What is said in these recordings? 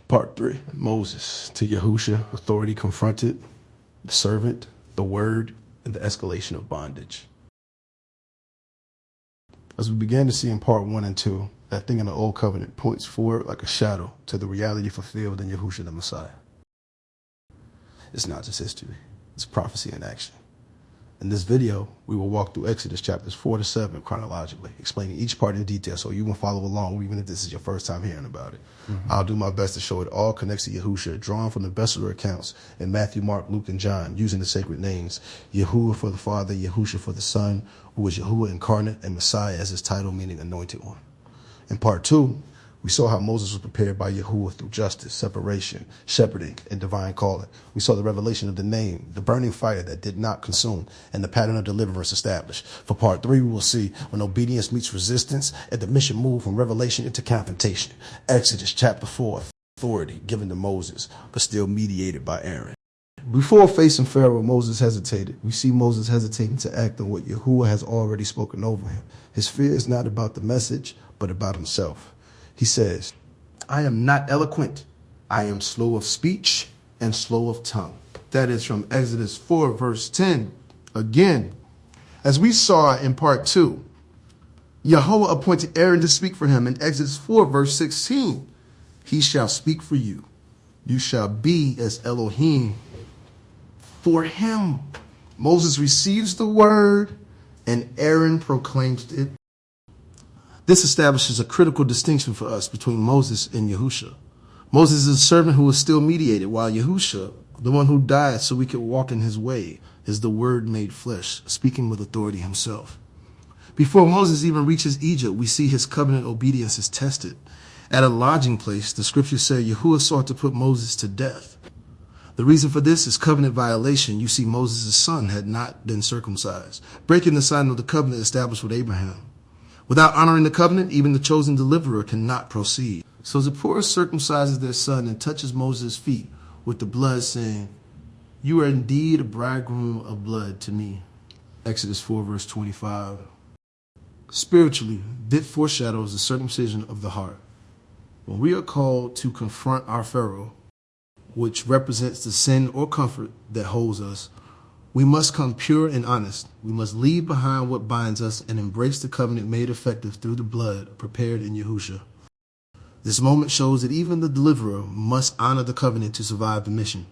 Part 3, Moses to Yahusha, authority confronted, the servant, the word, and the escalation of bondage. As we began to see in part 1 and 2, that thing in the Old Covenant points forward like a shadow to the reality fulfilled in Yahusha the Messiah. It's not just history, it's prophecy in action. In this video, we will walk through Exodus chapters 4 to 7 chronologically, explaining each part in detail so you can follow along even if this is your first time hearing about it. I'll do my best to show it all connects to Yahusha, drawn from the bestseller accounts in Matthew, Mark, Luke, and John, using the sacred names, Yahuwah for the Father, Yahusha for the Son, who is Yahuwah incarnate, and Messiah as his title, meaning anointed one. In part 2, we saw how Moses was prepared by Yahuwah through justice, separation, shepherding, and divine calling. We saw the revelation of the name, the burning fire that did not consume, and the pattern of deliverance established. For part 3, we will see when obedience meets resistance and the mission moved from revelation into confrontation. Exodus chapter 4, authority given to Moses, but still mediated by Aaron. Before facing Pharaoh, Moses hesitated. We see Moses hesitating to act on what Yahuwah has already spoken over him. His fear is not about the message, but about himself. He says, I am not eloquent. I am slow of speech and slow of tongue. That is from Exodus 4, verse 10. Again, as we saw in part 2, Yahuwah appointed Aaron to speak for him in Exodus 4, verse 16. He shall speak for you. You shall be as Elohim for him. Moses receives the word and Aaron proclaims it. This establishes a critical distinction for us between Moses and Yahusha. Moses is a servant who is still mediated, while Yahusha, the one who died so we could walk in his way, is the word made flesh, speaking with authority himself. Before Moses even reaches Egypt, we see his covenant obedience is tested. At a lodging place, the scriptures say Yahuwah sought to put Moses to death. The reason for this is covenant violation. You see, Moses' son had not been circumcised, breaking the sign of the covenant established with Abraham. Without honoring the covenant, even the chosen deliverer cannot proceed. So Zipporah circumcises their son and touches Moses' feet with the blood, saying, you are indeed a bridegroom of blood to me. Exodus 4, verse 25. Spiritually, this foreshadows the circumcision of the heart. When we are called to confront our Pharaoh, which represents the sin or comfort that holds us, we must come pure and honest. We must leave behind what binds us and embrace the covenant made effective through the blood prepared in Yahusha. This moment shows that even the deliverer must honor the covenant to survive the mission.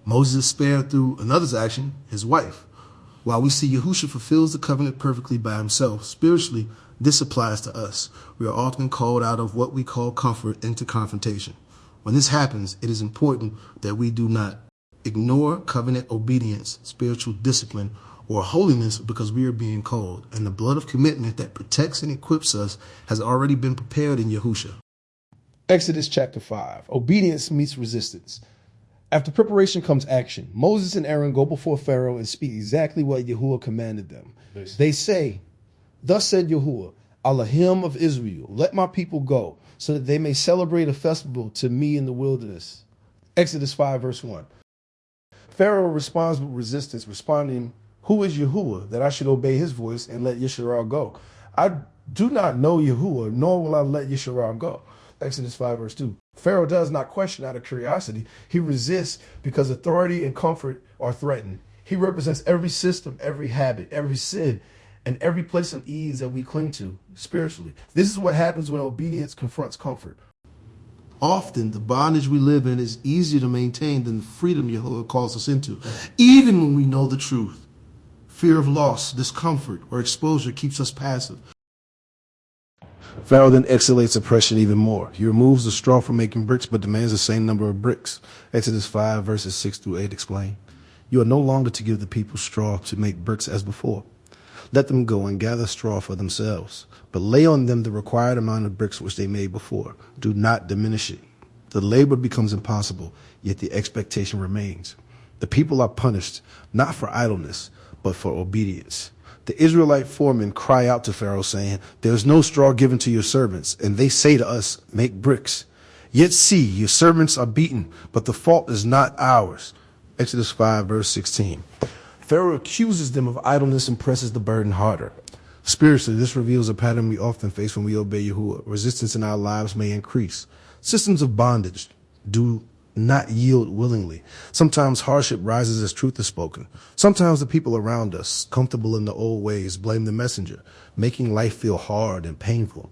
Moses is spared through another's action, his wife. While we see Yahusha fulfills the covenant perfectly by himself, spiritually, this applies to us. We are often called out of what we call comfort into confrontation. When this happens, it is important that we do not ignore covenant obedience, spiritual discipline, or holiness because we are being called, and the blood of commitment that protects and equips us has already been prepared in Yahusha. Exodus chapter 5, obedience meets resistance. After preparation comes action. Moses and Aaron go before Pharaoh and speak exactly what Yahuwah commanded them. They say, thus said Yahuwah, Elohim of Israel, let my people go, so that they may celebrate a festival to me in the wilderness. Exodus 5, verse 1. Pharaoh responds with resistance, responding, who is Yahuwah, that I should obey his voice and let Yisrael go? I do not know Yahuwah, nor will I let Yisrael go. Exodus 5, verse 2. Pharaoh does not question out of curiosity. He resists because authority and comfort are threatened. He represents every system, every habit, every sin, and every place of ease that we cling to spiritually. This is what happens when obedience confronts comfort. Often, the bondage we live in is easier to maintain than the freedom Yahuwah calls us into, even when we know the truth. Fear of loss, discomfort, or exposure keeps us passive. Pharaoh then escalates oppression even more. He removes the straw from making bricks, but demands the same number of bricks. Exodus 5, verses 6 through 8 explain, you are no longer to give the people straw to make bricks as before. Let them go and gather straw for themselves, but lay on them the required amount of bricks which they made before. Do not diminish it. The labor becomes impossible, yet the expectation remains. The people are punished, not for idleness, but for obedience. The Israelite foremen cry out to Pharaoh, saying, there is no straw given to your servants, and they say to us, make bricks. Yet see, your servants are beaten, but the fault is not ours. Exodus 5, verse 16. Pharaoh accuses them of idleness and presses the burden harder. Spiritually, this reveals a pattern we often face when we obey Yahuwah. Resistance in our lives may increase. Systems of bondage, do not yield willingly. Sometimes hardship rises as truth is spoken. Sometimes the people around us, comfortable in the old ways, blame the messenger, making life feel hard and painful.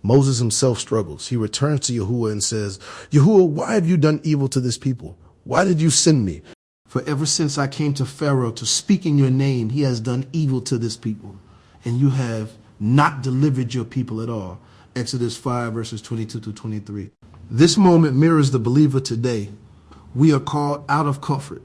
Moses himself struggles. He returns to Yahuwah and says, Yahuwah, why have you done evil to this people? Why did you send me? For ever since I came to Pharaoh to speak in your name, he has done evil to this people, and you have not delivered your people at all. Exodus 5, verses 22 to 23. This moment mirrors the believer today. We are called out of comfort.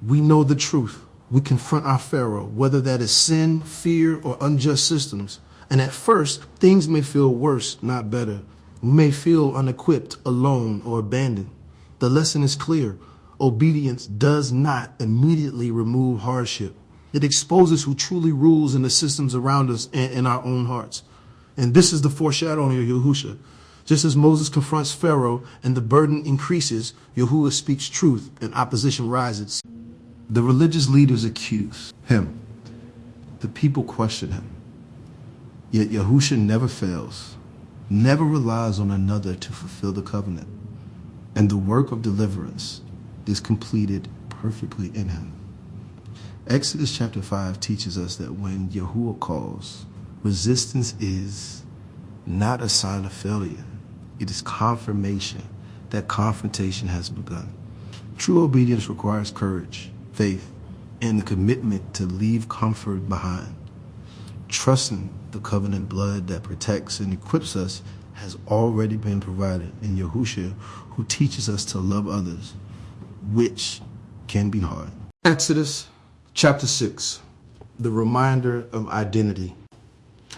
We know the truth. We confront our Pharaoh, whether that is sin, fear, or unjust systems. And at first, things may feel worse, not better. We may feel unequipped, alone, or abandoned. The lesson is clear. Obedience does not immediately remove hardship. It exposes who truly rules in the systems around us and in our own hearts. And this is the foreshadowing of Yahusha. Just as Moses confronts Pharaoh and the burden increases, Yahuwah speaks truth and opposition rises. The religious leaders accuse him. The people question him. Yet Yahusha never fails, never relies on another to fulfill the covenant. And the work of deliverance is completed perfectly in him. Exodus chapter 5 teaches us that when Yahuwah calls, resistance is not a sign of failure. It is confirmation that confrontation has begun. True obedience requires courage, faith, and the commitment to leave comfort behind. Trusting the covenant blood that protects and equips us has already been provided in Yahusha, who teaches us to love others, which can be hard. Exodus chapter 6, the reminder of identity.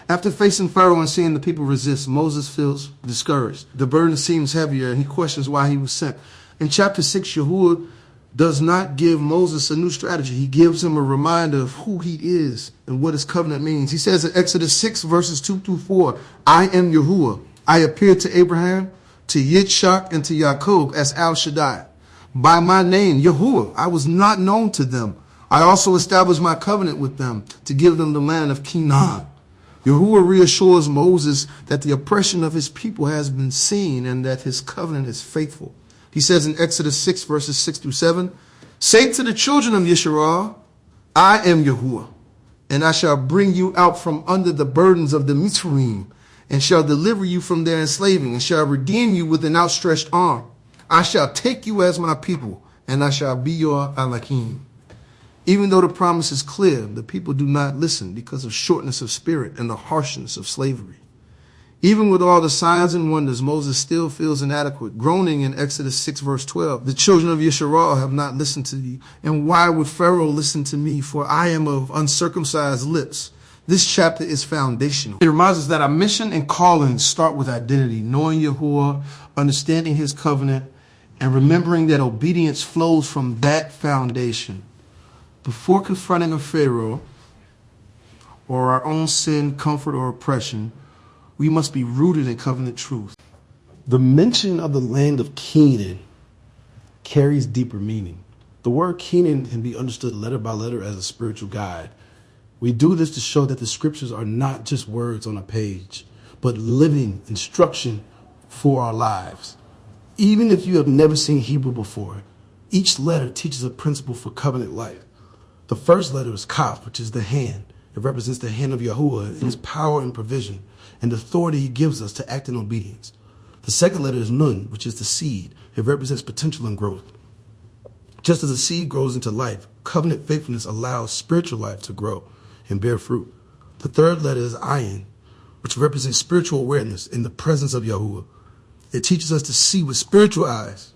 After facing Pharaoh and seeing the people resist, Moses feels discouraged. The burden seems heavier, and he questions why he was sent. In chapter 6, Yahuwah does not give Moses a new strategy. He gives him a reminder of who he is and what his covenant means. He says in Exodus 6, verses 2 through 4, I am Yahuwah. I appeared to Abraham, to Yitzchak, and to Yaakov as El Shaddai. By my name, Yahuwah, I was not known to them. I also established my covenant with them to give them the land of Canaan. Yahuwah reassures Moses that the oppression of his people has been seen and that his covenant is faithful. He says in Exodus 6, verses 6 through 7, say to the children of Yisrael, I am Yahuwah, and I shall bring you out from under the burdens of the Mitzrayim, and shall deliver you from their enslaving, and shall redeem you with an outstretched arm. I shall take you as my people, and I shall be your Elohim. Even though the promise is clear, the people do not listen because of shortness of spirit and the harshness of slavery. Even with all the signs and wonders, Moses still feels inadequate, groaning in Exodus 6, verse 12. The children of Yisrael have not listened to thee, and why would Pharaoh listen to me? For I am of uncircumcised lips. This chapter is foundational. It reminds us that our mission and calling start with identity, knowing Yahuwah, understanding his covenant, and remembering that obedience flows from that foundation. Before confronting a Pharaoh or our own sin, comfort, or oppression, we must be rooted in covenant truth. The mention of the land of Canaan carries deeper meaning. The word Canaan can be understood letter by letter as a spiritual guide. We do this to show that the scriptures are not just words on a page, but living instruction for our lives. Even if you have never seen Hebrew before, each letter teaches a principle for covenant life. The first letter is Kaf, which is the hand. It represents the hand of Yahuwah and his power and provision and the authority he gives us to act in obedience. The second letter is Nun, which is the seed. It represents potential and growth. Just as a seed grows into life, covenant faithfulness allows spiritual life to grow and bear fruit. The third letter is Ayin, which represents spiritual awareness in the presence of Yahuwah. It teaches us to see with spiritual eyes,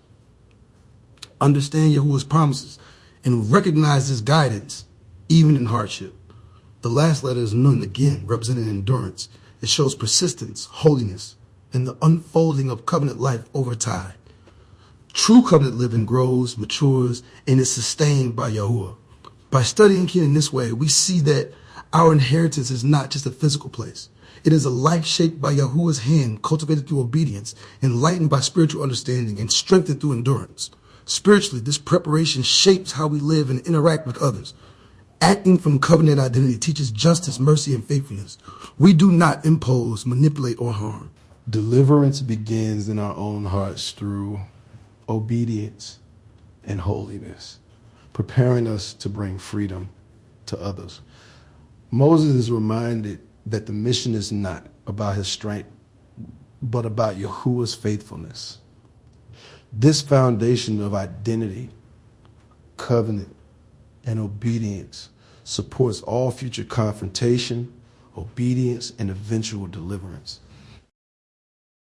understand Yahuwah's promises, and recognize his guidance, even in hardship. The last letter is Nun, again, representing endurance. It shows persistence, holiness, and the unfolding of covenant life over time. True covenant living grows, matures, and is sustained by Yahuwah. By studying in this way, we see that our inheritance is not just a physical place. It is a life shaped by Yahuwah's hand, cultivated through obedience, enlightened by spiritual understanding, and strengthened through endurance. Spiritually, this preparation shapes how we live and interact with others. Acting from covenant identity teaches justice, mercy, and faithfulness. We do not impose, manipulate, or harm. Deliverance begins in our own hearts through obedience, and holiness, preparing us to bring freedom to others. Moses is reminded that the mission is not about his strength, but about Yahuwah's faithfulness. This foundation of identity, covenant, and obedience supports all future confrontation, obedience, and eventual deliverance.